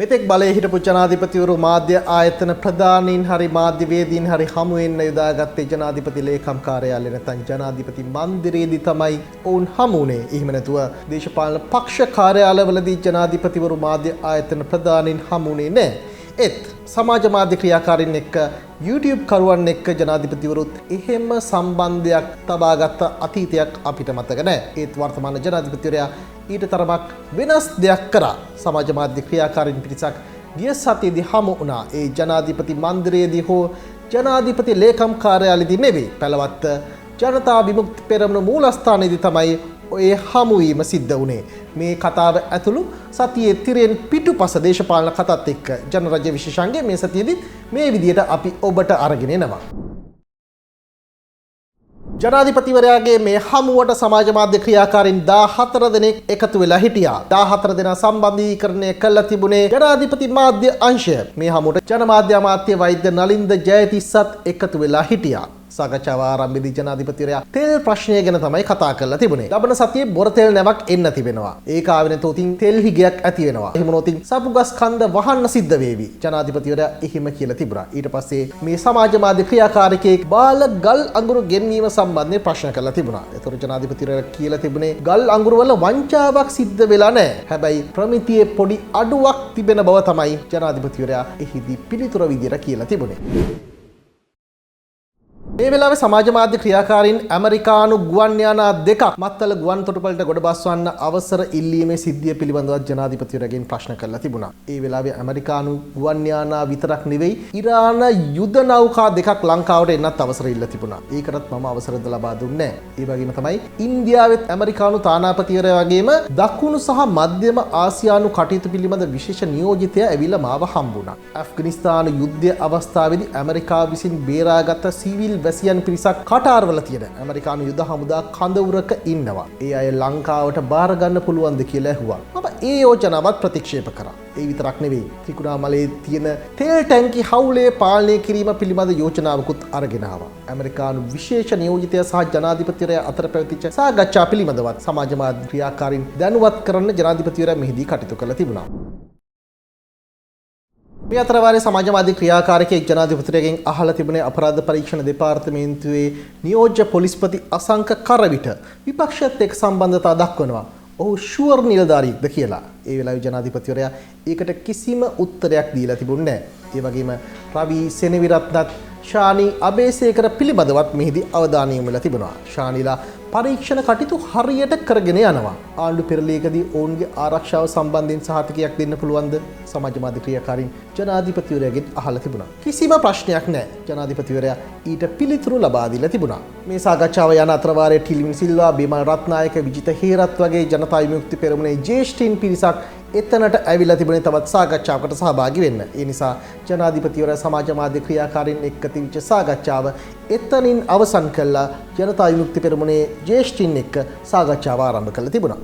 මෙතෙක් බලයේ හිටපු ජනාධිපතිවරු මාධ්‍ය ආයතන ප්‍රධානීන් හරි මාධ්‍යවේදීන් හරි හමු වෙන්න යොදාගත්තේ ජනාධිපති ලේකම් කාර්යාලය නැත්නම් ජනාධිපති මන්දිරයේදී තමයි ඔවුන් හමු වුණේ. එහෙම නැතුව දේශපාලන පක්ෂ කාර්යාලවලදී ජනාධිපතිවරු මාධ්‍ය ආයතන ප්‍රධානීන් හමු වුණේ නැහැ. සමාජ මාධ්‍ය ක්‍රියාකාරීන් එක්ක YouTube කරුවන් එක්ක ජනාධිපතිවරුත් එහෙම සම්බන්ධයක් තබාගත් අතීතයක් අපිට මතක නැහැ. ඒත් වර්තමාන ජනාධිපතිවරයා ඊට තරමක් වෙනස් දෙයක් කරා. සමාජ මාධ්‍ය ක්‍රියාකාරීන් පිරිසක් ගිය සතියේදී හමු වුණා. ඒ ජනාධිපති මන්දිරයේදී හෝ ජනාධිපති ලේකම් කාර්යාලයේදී නෙවෙයි. පළවත්ත ජනතා විමුක්ති පෙරමුණ මූලස්ථානයේදී තමයි ඔය හමුවීම සිද්ධ වුණේ. මේ කතාව ඇතුළු සතියේ තිරෙන් පිටුපස දේශපාලන කතාත් එක්ක ජනරජ විශේෂඥ මේ සතියේදී මේ විදියට අපි ඔබට අරගෙන එනවා. ජනාධිපතිවරයාගේ මේ හමුවට සමාජ මාධ්‍ය ක්‍රියාකාරීන් 14 දෙනෙක් එකතු වෙලා හිටියා. 14 දෙනා සම්බන්ධීකරණය කළ තිබුණේ ජනාධිපති මාධ්‍ය අංශය. මේ හමුවට ජනමාධ්‍ය අමාත්‍ය වෛද්‍ය නලින්ද ජයතිස්සත් එකතු වෙලා හිටියා. සාකච්ඡාව ආරම්භයේදී ජනාධිපතිවරයා තෙල් ප්‍රශ්නය ගැන තමයි කතා කරලා තිබුණේ. ලබන සතියේ බොර තෙල් නැවක් එන්න තිබෙනවා. ඒක ආවෙ නැතොත් තෙල් හිගයක් ඇති වෙනවා. එහෙම නොතින් සපුගස් කන්ද වහන්න සිද්ධ වේවි. ජනාධිපතිවරයා එහෙම කියලා තිබුණා. ඊට පස්සේ මේ සමාජ මාධ්‍ය ක්‍රියාකාරකෙක් බාල ගල් අඟුරු ගෙන්වීම සම්බන්ධයෙන් ප්‍රශ්න කරලා තිබුණා. ඒතර ජනාධිපතිවරයා කියලා තිබුණේ ගල් අඟුරු වල වංචාවක් සිද්ධ වෙලා නැහැ. හැබැයි ප්‍රමිතියේ පොඩි අඩුවක් තිබෙන බව තමයි ජනාධිපතිවරයා එහිදී පිළිතුර විදියට කියලා තිබුණේ. මේ වෙලාවේ සමාජ මාධ්‍ය ක්‍රියාකාරීන් ඇමරිකානු ගුවන් යානා දෙකක් මත්තල ගුවන් තොටුපළට ගොඩ බස්වන්න අවසර ඉල්ලීමේ සිද්ධිය පිළිබඳව ජනාධිපතිවරයාගෙන් ප්‍රශ්න කරලා තිබුණා. ඒ වෙලාවේ ඇමරිකානු ගුවන් යානා විතරක් නෙවෙයි ඉරාන යුද නෞකා දෙකක් ලංකාවට එන්නත් අවසර ඉල්ල තිබුණා. ඒකටත් මම අවසරද ලබා දුන්නේ නැහැ. ඒ වගේම තමයි ඉන්දියාවෙත් ඇමරිකානු තානාපතිවරයා වගේම දකුණු සහ මධ්‍යම ආසියානු කටයුතු පිළිබඳ විශේෂ නියෝජිතයා ඇවිල්ලා මාව හම්බුණා. ඇෆ්ගනිස්තාන යුද්ධය අවස්ථාවේදී ඇමරිකාව විසින් බේරාගත් සිවිල් වැසියන් පිරිසක් කටාරවල තියෙන ඇමරිකානු යුද හමුදා කඳවුරක ඉන්නවා. ඒ අය ලංකාවට බාර ගන්න පුළුවන්ද කියලා ඇහුවා. මම ඒ යෝජනාවත් ප්‍රතික්ෂේප කරා. ඒ විතරක් නෙවෙයි. ත්‍රිකුණාමලයේ තියෙන තෙල් ටැංකි හවුලේ පාලනය කිරීම පිළිබඳ යෝජනාවකුත් අරගෙන ආවා. ඇමරිකානු විශේෂ නියෝජිතයා සහ ජනාධිපතිවරයා අතර පැවතිච්ච සාකච්ඡා පිළිබඳවත් සමාජ මාධ්‍ය ක්‍රියාකාරීන් දැනුවත් කරන්න ජනාධිපතිවරයා මෙහිදී කටයුතු කළා තිබුණා. මේ අතර වාරයේ සමාජ මාධ්‍ය ක්‍රියාකාරකෙක් ජනාධිපතිවරයාගෙන් අහලා තිබුණේ අපරාධ පරීක්ෂණ දෙපාර්තමේන්තුවේ නියෝජ්‍ය පොලිස්පති අසංක කරවිට විපක්ෂයත් එක්ක සම්බන්ධතා දක්වනවා. ඔහු ෂුවර් නිලධාරියෙක්ද කියලා. ඒ වෙලාවේ ජනාධිපතිවරයා ඒකට කිසිම උත්තරයක් දීලා තිබුණේ නැහැ. ඒ වගේම රවි සෙනවිරත්නත් ශානි අබේසේකර පිළිබඳවත් මෙහිදී අවධානය යොමු වෙලා තිබුණා. ශානිලා පරීක්ෂණ කටයුතු හරියට කරගෙන යනවා. ආණ්ඩු පෙරළියකදී ඔවුන්ගේ ආරක්ෂාව සම්බන්ධයෙන් සහතිකයක් දෙන්න පුළුවන්ද? සමාජ මාධ්‍ය ක්‍රියාකාරීන් ජනාධිපතිවරයාගෙන් අහලා තිබුණා. කිසිම ප්‍රශ්නයක් නැහැ. ජනාධිපතිවරයා ඊට පිළිතුරු ලබා දීලා තිබුණා. මේ සාකච්ඡාව යන අතර වාරයේ ටිලින් සිල්වා, බිමල් රත්නායක, විජිත හේරත් වගේ ජනතා විමුක්ති පෙරමුණේ ජ්‍යෙෂ්ඨීන් පිරිසක් එතනට ඇවිල්ලා තිබුණේ තවත් සාකච්ඡාවකට සහභාගී වෙන්න. ඒ නිසා ජනාධිපතිවරයා සමාජ මාධ්‍ය ක්‍රියාකාරීන් එක්ක තිබිච්ච සාකච්ඡාව එතනින් අවසන් කළා. ජනතා විමුක්ති පෙරමුණේ ජ්‍යෙෂ්ඨීන් එක්ක සාකච්ඡාව ආරම්භ කළා තිබුණා.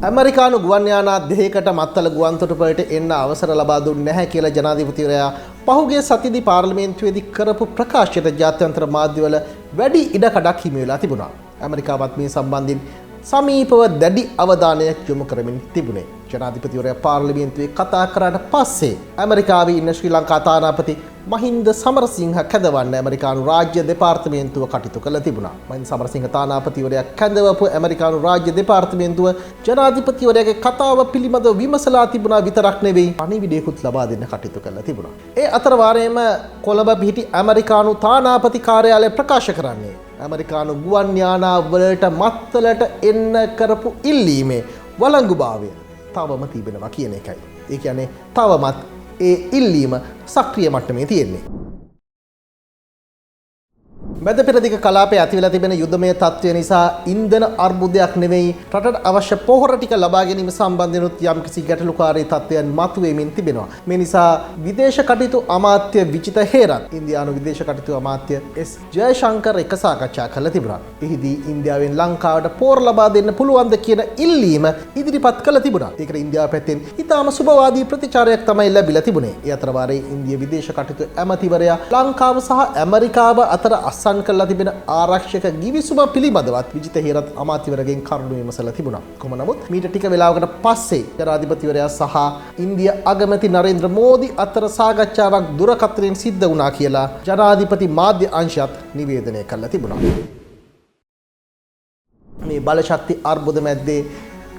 ඇමරිකානු ගුවන් යානා දෙකකට මත්තල ගුවන් තොටුපළට එන්න අවසර ලබා දුන්නේ නැහැ කියලා ජනාධිපතිවරයා පහුගිය සතියේදී පාර්ලිමේන්තුවේදී කරපු ප්‍රකාශයට ජාත්‍යන්තර මාධ්‍යවල වැඩි ඉඩකඩක් හිමි වෙලා තිබුණා. ඇමරිකාවත් මේ සම්බන්ධයෙන් සමීපව දැඩි අවධානයක් යොමු කරමින් තිබුණේ. ජනාධිපතිවරයා පාර්ලිමේන්තුවේ කතා කරාට පස්සේ ඇමරිකාවේ ඉන්න ශ්‍රී ලංකා තානාපති මහින්ද සමරසිංහ කැඳවන්න ඇමරිකානු රාජ්‍ය දෙපාර්තමේන්තුව කටයුතු කළ තිබුණා. මහින්ද සමරසිංහ තානාපතිවරයා කැඳවපු ඇමරිකානු රාජ්‍ය දෙපාර්තමේන්තුව ජනාධිපතිවරයාගේ කතාව පිළිබඳව විමසලා තිබුණා විතරක් නෙවෙයි පණිවිඩයකුත් ලබා දෙන්න කටයුතු කළා තිබුණා. ඒ අතර වාරයේම කොළඹ පිහිටි ඇමරිකානු තානාපති කාර්යාලය ප්‍රකාශ කරන්නේ ඇමරිකානු ගුවන් යානා වලට මත්තලට එන්න කරපු ඉල්ලීමේ වළංගුභාවය තවම තිබෙනවා කියන එකයි. ඒ කියන්නේ තවමත් ඒ ඉල්ලීම සක්‍රිය මට්ටමේ තියෙන්නේ. මැද පෙරදිග කලාපයේ ඇතිවලා තිබෙන යුද්ධමය තත්ත්වය නිසා ඉන්ධන අර්බුදයක් නෙවෙයි රටට අවශ්‍ය පොහොර ටික ලබා ගැනීම සම්බන්ධෙනුත් යම්කිසි ගැටලුකාරී තත්ත්වයන් මතුවෙමින් තිබෙනවා. මේ නිසා විදේශ කටයුතු අමාත්‍ය විජිත හේරත් ඉන්දියානු විදේශ කටයුතු අමාත්‍ය එස් ජයශංකර් එක සාකච්ඡා කළා තිබුණා. එහිදී ඉන්දියාවෙන් ලංකාවට පොහොර ලබා දෙන්න පුළුවන්ද කියන ඉල්ලීම ඉදිරිපත් කළා තිබුණා. ඒකට ඉන්දියාව පැත්තෙන් ඉතාම සුබවාදී ප්‍රතිචාරයක් තමයි ලැබිලා තිබුණේ. ඒ අතර වාරයේ ඉන්දියා විදේශ කටයුතු ඇමතිවරයා ලංකාව සහ ඇමරිකාව අතර අස්සන් අවසන් කරලා තිබෙන ආරක්ෂක ගිවිසුම පිළිබඳවත් විජිත හේරත් අමාත්‍යවරගෙන් කරුණු විමසලා තිබුණා. කොහොම නමුත් මීට ටික වෙලාවකට පස්සේ ජනාධිපතිවරයා සහ ඉන්දිය අගමැති නරේන්ද්‍ර මෝදි අතර සාකච්ඡාවක් දුරකථනයෙන් සිද්ධ වුණා කියලා ජනාධිපති මාධ්‍ය අංශයත් නිවේදනය කළා තිබුණා. මේ බලශක්ති අර්බුද මැද්දේ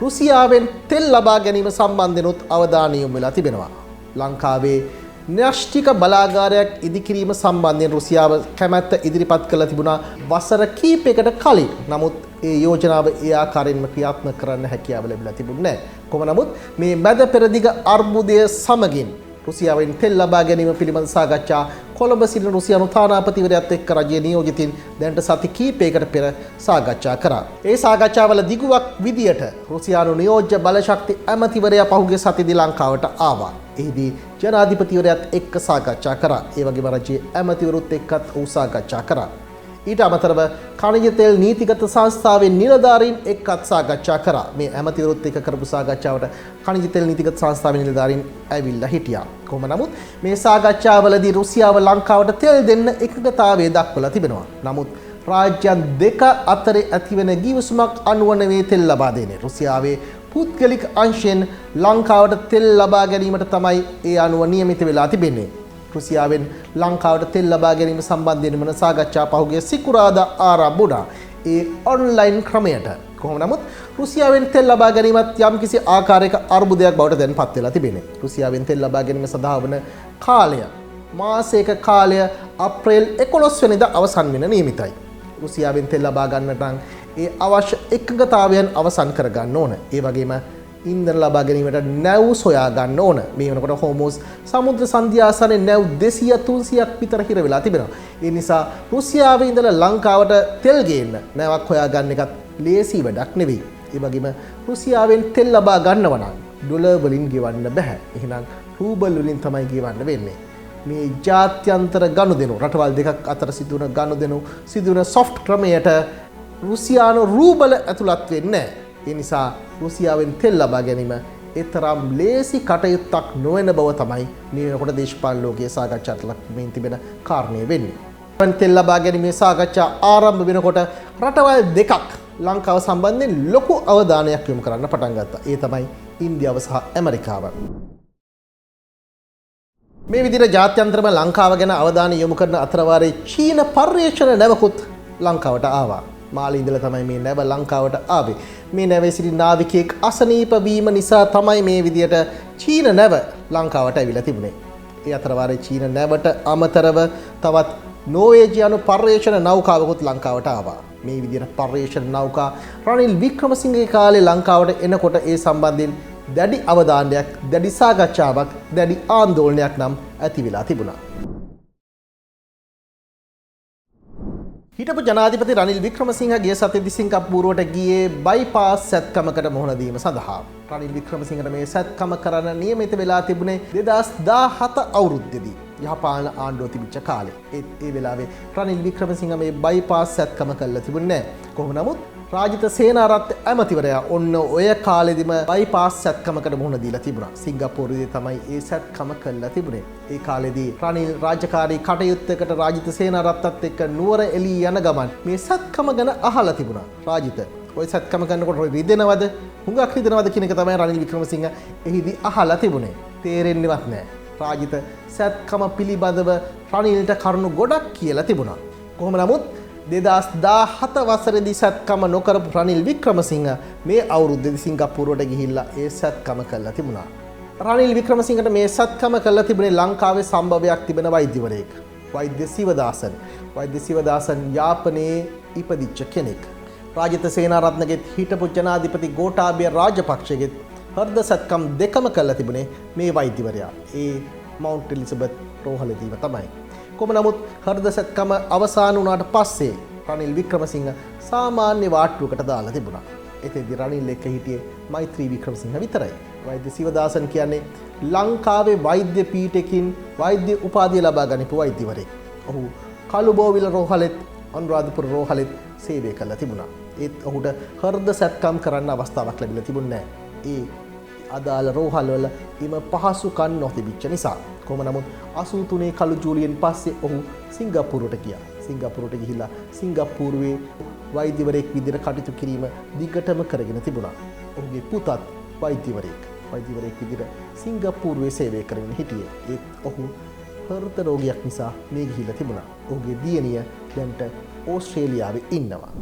රුසියාවෙන් තෙල් ලබා ගැනීම සම්බන්ධෙනුත් අවධානය යොමු වෙලා තිබෙනවා. ලංකාවේ න්‍යෂ්ටික බලාගාරයක් ඉදිකිරීම සම්බන්ධයෙන් රුසියාව කැමැත්ත ඉදිරිපත් කළ තිබුණා වසර කිහිපයකට කලින්. නමුත් ඒ යෝජනාව ඒ ආකාරයෙන්ම ක්‍රියාත්මක කරන්න හැකියාව ලැබිලා තිබුණේ නැහැ. කොහොම නමුත් මේ මැද පෙරදිග අර්බුදය සමගින් රුසියාවෙන් තෙල් ලබා ගැනීම පිළිබඳ සාකච්ඡා කොළඹ සිටින රුසියානු තානාපතිවරයාත් එක්ක රජයේ නියෝජිතින් දැනට සති කිහිපයකට පෙර සාකච්ඡා කරා. ඒ සාකච්ඡාවල දිගුවක් විදියට රුසියානු නියෝජ්‍ය බලශක්ති ඇමතිවරයා පහුගිය සතියේදී ලංකාවට ආවා. එහිදී ජනාධිපතිවරයාත් එක්ක සාකච්ඡා කරා. ඒ වගේම රජයේ ඇමතිවරුත් එක්කත් ඔහු සාකච්ඡා කරා. ඊට අමතරව khනිජ තෙල් නීතිගත සංස්ථාවේ නිලධාරීන් එක්කත් සාකච්ඡා කරා. මේ ඇමතිවරුත් එක්ක කරපු සාකච්ඡාවට khනිජ තෙල් නීතිගත සංස්ථාවේ නිලධාරීන් ඇවිල්ලා හිටියා. කොහොම නමුත් මේ සාකච්ඡාවලදී රුසියාව ලංකාවට තෙල් දෙන්න එකඟතාවය දක්වලා තිබෙනවා. නමුත් රාජ්‍යයන් දෙක අතරේ ඇතිවන ගිවිසුමක් අනුව නෙවෙයි තෙල් ලබා දෙන්නේ. රුසියාවේ පුද්ගලික අංශයෙන් ලංකාවට තෙල් ලබා ගැනීමට තමයි ඒ අනුව නියමිත වෙලා තිබෙන්නේ. රුසියාවෙන් ලංකාවට තෙල් ලබා ගැනීම සම්බන්ධයෙන් වන සාකච්ඡා පහුගිය සිකුරාදා ආරම්භ වුණා. ඒ ඔන්ලයින් ක්‍රමයට. කොහොම නමුත් රුසියාවෙන් තෙල් ලබා ගැනීමත් යම්කිසි ආකාරයක අර්බුදයක් බවට දැන් පත් වෙලා තිබෙනවා. රුසියාවෙන් තෙල් ලබා ගැනීම සඳහා වන කාලය මාසයක කාලය අප්‍රේල් 11 වෙනිදා අවසන් වෙන නියමිතයි. රුසියාවෙන් තෙල් ලබා ගන්නට නම් ඒ අවශ්‍ය එකඟතාවයන් අවසන් කර ගන්න ඕන. ඒ වගේම ඉන්ධන ලබා ගැනීමට නැව් සොයා ගන්න ඕන. මේ වෙනකොට හෝමෝස් සමුද්‍ර සංධ්‍යාසනයේ නැව් 200-300ක් විතර හිර වෙලා තිබෙනවා. ඒ නිසා රුසියාවේ ඉඳලා ලංකාවට තෙල් ගේන්න නැවක් හොයා ගන්න එකත් ලේසි වැඩක් නෙවෙයි. ඒ වගේම රුසියාවෙන් තෙල් ලබා ගන්නව නම් ඩොලර් වලින් ගෙවන්න බෑ. එහෙනම් රූබල් වලින් තමයි ගෙවන්න වෙන්නේ. මේ ජාත්‍යන්තර ගනුදෙනු රටවල් දෙකක් අතර සිදුවන ගනුදෙනු සිදුවන සොෆ්ට් ක්‍රමයට රුසියානු රූබල ඇතුළත් වෙන්නේ නැහැ. ඒ නිසා රුසියාවෙන් තෙල් ලබා ගැනීම එතරම් ලේසි කටයුත්තක් නොවන බව තමයි මේ වෙනකොට දේශපාලන ලෝකයේ සාකච්ඡාට ලක් වෙමින් තිබෙන කාරණය වෙන්නේ. තෙල් ලබා ගැනීමේ සාකච්ඡා ආරම්භ වෙනකොට රටවල් දෙකක් ලංකාව සම්බන්ධයෙන් ලොකු අවධානයක් යොමු කරන්න පටන් ගත්තා. ඒ තමයි ඉන්දියාව සහ ඇමරිකාව. මේ විදිහට ජාත්‍යන්තරම ලංකාව ගැන අවධානය යොමු කරන අතරවාරයේ චීන පර්යේෂණ නැවකුත් ලංකාවට ආවා. මාළි ඉඳලා තමයි මේ නැව ලංකාවට ආවේ. මේ නැවේ සිටි නාවිකයෙක් අසනීප වීම නිසා තමයි මේ විදියට චීන නැව ලංකාවට ඇවිල්ලා තිබුණේ. ඒ අතරවාරයේ චීන නැවට අමතරව තවත් නෝවේජියානු පර්යේෂණ නෞකාවකුත් ලංකාවට ආවා. මේ විදියට පර්යේෂණ නෞකා රනිල් වික්‍රමසිංහගේ කාලේ ලංකාවට එනකොට ඒ සම්බන්ධයෙන් දැඩි අවධානයක්, දැඩි සාකච්ඡාවක්, දැඩි ආందోලනයක් නම් ඇති වෙලා තිබුණා. හිටපු ජනාධිපති රනිල් වික්‍රමසිංහ ගිය සතියේදී සිංගප්පූරුවට ගියේ බයිපාස් සැත්කමකට මුහුණ දීම සඳහා. රනිල් වික්‍රමසිංහට මේ සැත්කම කරන්න නියමිත වෙලා තිබුණේ 2017 අවුරුද්දේදී යහපාලන ආණ්ඩුව තිබිච්ච කාලේ. ඒ වෙලාවේ රනිල් වික්‍රමසිංහ මේ බයිපාස් සැත්කම කළා තිබුණේ නැහැ. කොහොම නමුත් රාජිත සේනාරත්න ඇමතිවරයා ඔන්න ඔය කාලෙදිම බයිපාස් සැත්කමකට මුහුණ දීලා තිබුණා. සිංගප්පූරුවේ තමයි ඒ සැත්කම කළා තිබුණේ. ඒ කාලෙදී රනිල් රාජකාරී කටයුත්තකට රාජිත සේනාරත්නත් එක්ක නුවර එළී යන ගමන් මේ සැත්කම ගැන අහලා තිබුණා. රාජිත ඔය සැත්කම කරනකොට රිදෙනවද? හුඟක් රිදෙනවද කියන එක තමයි රනිල් වික්‍රමසිංහ එහිදී අහලා තිබුණේ. තේරෙන්නේවත් නැහැ. රාජිත සැත්කම පිළිබඳව රනිල්ට කරුණු ගොඩක් කියලා තිබුණා. කොහොම නමුත් 2017 වසරේදී සැත්කම නොකරපු රනිල් වික්‍රමසිංහ මේ අවුරුද්දේදී සිංගප්පූරුවට ගිහිල්ලා ඒ සැත්කම කළා තිබුණා. රනිල් වික්‍රමසිංහට මේ සැත්කම කළා තිබුණේ ලංකාවේ සම්භවයක් තිබෙන වෛද්‍යවරයෙක්. වෛද්‍ය සිවදාසන්. වෛද්‍ය සිවදාසන් යාපනයේ ඉපදිච්ච කෙනෙක්. රාජිත සේනාරත්නගේ හිටපු ජනාධිපති ගෝඨාභය රාජපක්ෂගෙත් හෘද සැත්කම් දෙකම කළා තිබුණේ මේ වෛද්‍යවරයා. ඒ මවුන්ට් එලිසබෙත් රෝහලේදීම තමයි. කොහොම නමුත් හෘද සැත්කම අවසන් වුණාට පස්සේ රනිල් වික්‍රමසිංහ සාමාන්‍ය වාට්ටුවකට දාලා තිබුණා. එතෙන්දී රනිල් එක්ක හිටියේ මෛත්‍රී වික්‍රමසිංහ විතරයි. වෛද්‍ය සිවදාසන් කියන්නේ ලංකාවේ වෛද්‍ය පීඨයකින් වෛද්‍ය උපාධිය ලබා ගනිපු වෛද්‍යවරයෙක්. ඔහු කළුබෝවිල රෝහලෙත් අනුරාධපුර රෝහලෙත් සේවය කළා තිබුණා. ඒත් ඔහුට හෘද සැත්කම් කරන්න අවස්ථාවක් ලැබිලා තිබුණේ නැහැ. ඒ අදාළ රෝහල්වල ඉම පහසුකම් නොතිබිච්ච නිසා. කොහොම නමුත් 83 කළු ජූලියෙන් පස්සේ ඔහු සිංගප්පූරුවට ගියා. සිංගප්පූරුවට ගිහිලා සිංගප්පූරුවේ වෛද්‍යවරයෙක් විදිහට කටයුතු කිරීම දිගටම කරගෙන තිබුණා. ඔහුගේ පුතත් වෛද්‍යවරයෙක් විදිහට සිංගප්පූරුවේ සේවය කරමින් හිටියේ. ඒත් ඔහු හෘද රෝගයක් නිසා මේ ගිහිලා තිබුණා. ඔහුගේ දියණිය දැන්ට ඕස්ට්‍රේලියාවේ ඉන්නවා.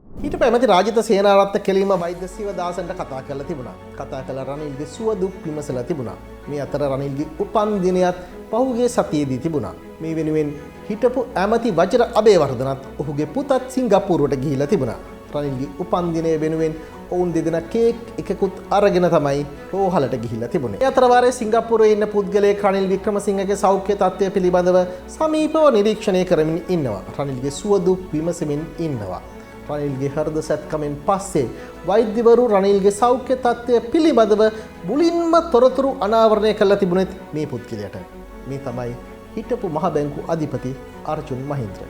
ඊට පැමති රාජිත සේනාරත්න කෙලීම වෛද්‍ය සිවදාසන්ට කතා කරලා තිබුණා. කතා කළ රනිල්ගේ සුව දුක් විමසලා තිබුණා. මේ අතර රනිල්ගේ උපන්දිනයත් පහුගිය සතියේදී තිබුණා. මේ වෙනුවෙන් හිටපු ඇමති වජිර අබේවර්ධනත් ඔහුගේ පුතත් සිංගප්පූරුවට ගිහිලා තිබුණා. රනිල්ගේ උපන්දිනය වෙනුවෙන් ඔවුන් දෙදෙනා කේක් එකකුත් අරගෙන තමයි රෝහලට ගිහිලා තිබුණේ. ඒ අතර වාරයේ සිංගප්පූරුවේ ඉන්න පුද්ගලයෙක් රනිල් වික්‍රමසිංහගේ සෞඛ්‍ය තත්ත්වය පිළිබඳව සමීපව නිරීක්ෂණය කරමින් ඉන්නවා. රනිල්ගේ සුව දුක් විමසමින් ඉන්නවා. රනිල්ගේ හෘද සැත්කමෙන් පස්සේ වෛද්‍යවරු රනිල්ගේ සෞඛ්‍ය තත්ත්වය පිළිබඳව මුලින්ම තොරතුරු අනාවරණය කරලා තිබුණෙත් මේ පුද්ගලයාට. මේ තමයි හිටපු මහ බැංකු අධිපති අර්ජුන් මහින්ද්‍ර.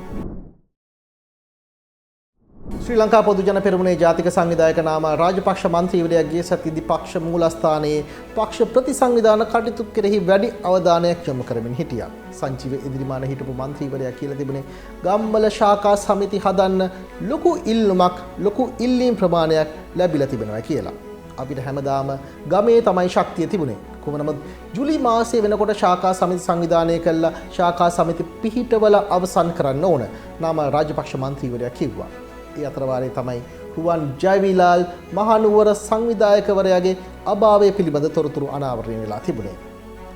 ශ්‍රී ලංකා පොදු ජන පෙරමුණේ ජාතික සංවිධායක නාමල් රාජපක්ෂ මන්ත්‍රීවරයාගේ සතියේදී පක්ෂ මූලස්ථානයේ පක්ෂ ප්‍රතිසංවිධාන කටයුතු කෙරෙහි වැඩි අවධානයක් යොමු කරමින් හිටියා. සංජීව ඉදිරිමාන හිටපු මන්ත්‍රීවරයා කියලා තිබුණේ ගම්වල ශාඛා සමිති හදන්න ලොකු ඉල්ලුමක් ලොකු ඉල්ලීම් ප්‍රමාණයක් ලැබිලා තිබෙනවා කියලා. අපිට හැමදාම ගමේ තමයි ශක්තිය තිබුණේ. කොහොම නමුත් ජූලි මාසයේ වෙනකොට ශාඛා සමිති සංවිධානය කළා ශාඛා සමිති පිහිටවල අවසන් කරන්න ඕන. නාමල් රාජපක්ෂ මන්ත්‍රීවරයා කිව්වා. ඒ අතර වාරේ තමයි රුවන් ජයවිලාල් මහනුවර සංවිධායකවරයාගේ අභාවය පිළිබඳ තොරතුරු අනාවරණය වෙලා තිබුණේ.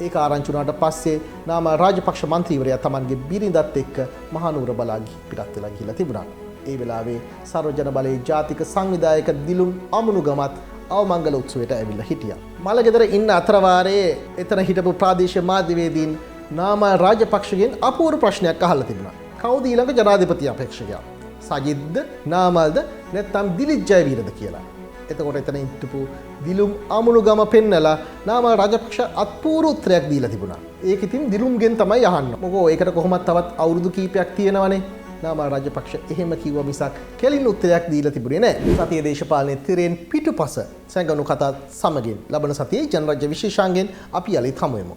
ඒක ආරංචි වුණාට පස්සේ නාමල් රාජපක්ෂ මන්ත්‍රීවරයා තමන්ගේ බිරිඳත් එක්ක මහනුවර බලා පිටත් වෙලා ගිහිලා තිබුණා. ඒ වෙලාවේ සර්වජන බලයේ ජාතික සංවිධායක දිලුම් අමුණුගමත් අවමංගල උත්සවයට ඇවිල්ලා හිටියා. මලගෙදර ඉන්න අතර වාරයේ එතන හිටපු ප්‍රාදේශීය මාධ්‍යවේදීන් නාමල් රාජපක්ෂගෙන් අපූර්ව ප්‍රශ්නයක් අහලා තිබුණා. කවුද ඊළඟ ජනාධිපති අපේක්ෂකයා? සජිත්ද නාමල්ද නැත්නම් දිලිත් ජයවීරද කියලා. එතකොට එතන හිටපු දිලුම් අමුණුගම පෙන්නලා නාමල් රාජපක්ෂ අත්පූර්ව උත්තරයක් දීලා තිබුණා. ඒක ඉතින් දිලුම්ගෙන් තමයි අහන්න. මොකෝ ඒකට කොහොමත් තවත් අවුරුදු කීපයක් තියෙනවනේ. නාමල් රාජපක්ෂ එහෙම කිව්ව මිසක් කෙලින් උත්තරයක් දීලා තිබුණේ නැහැ. සතියේ දේශපාලනයේ තිරෙන් පිටුපස සැඟවුණු කතා සමගින් ලබන සතියේ ජනරජ්‍ය විශේෂාංගෙන් අපි යලිත් හමු වෙමු.